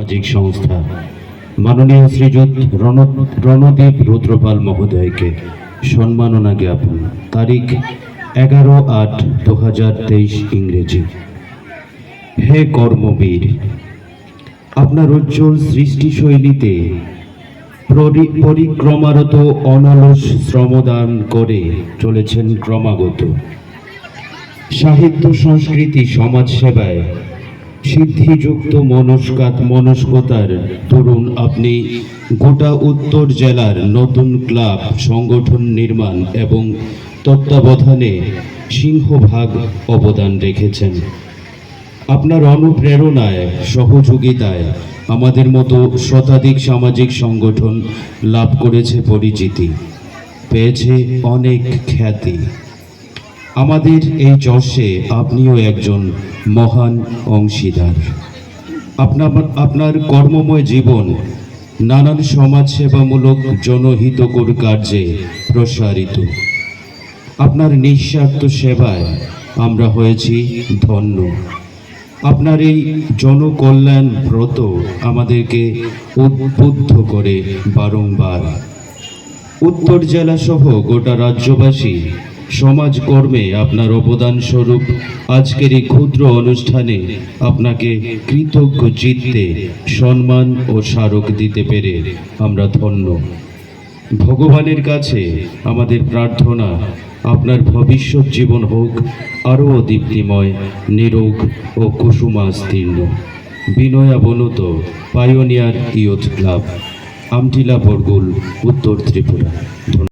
সামাজিক সংস্থা মাননীয় শ্রীযুত রণদীপ রুদ্রপাল মহোদয়কে সম্মাননা জ্ঞাপন। তারিখ 11/8/2023 ইংরেজি। হে কর্মবীর, আপনার উজ্জ্বল সৃষ্টিশৈলীতে পরিক্রমারত অনলস শ্রমদান করে চলেছেন ক্রমাগত। সাহিত্য, সংস্কৃতি, সমাজ সেবায় সিদ্ধিযুক্ত মনস্কতার তরুণ আপনি গোটা উত্তর জেলার নতুন ক্লাব সংগঠন নির্মাণ এবং তত্ত্বাবধানে সিংহভাগ অবদান রেখেছেন। আপনার অনুপ্রেরণায়, সহযোগিতায় আমাদের মতো শতাধিক সামাজিক সংগঠন লাভ করেছে পরিচিতি, পেয়েছে অনেক খ্যাতি। আমাদের এই যশে আপনিও একজন মহান অংশীদার। আপনার কর্মময় জীবন নানান সমাজসেবামূলক জনহিতকর কার্যে প্রসারিত। আপনার নিঃস্বার্থ সেবায় আমরা হয়েছি ধন্য। আপনার এই জনকল্যাণ ব্রত আমাদেরকে উদ্বুদ্ধ করে বারংবার। উত্তর জেলা সহ গোটা রাজ্যবাসী সমাজকর্মে আপনার অবদান স্বরূপ আজকের এই ক্ষুদ্র অনুষ্ঠানে আপনাকে কৃতজ্ঞ চিত্তে সম্মান ও স্মারক দিতে পেরে আমরা ধন্য। ভগবানের কাছে আমাদের প্রার্থনা, আপনার ভবিষ্যৎ জীবন হোক আরও দীপ্তিময়, নিরোগ ও কুসুমাস্তীর্ণ। বিনয়াবনত, পায়োনিয়ার ইয়ুথ ক্লাব, আমটিলা বরগুল, উত্তর ত্রিপুরা।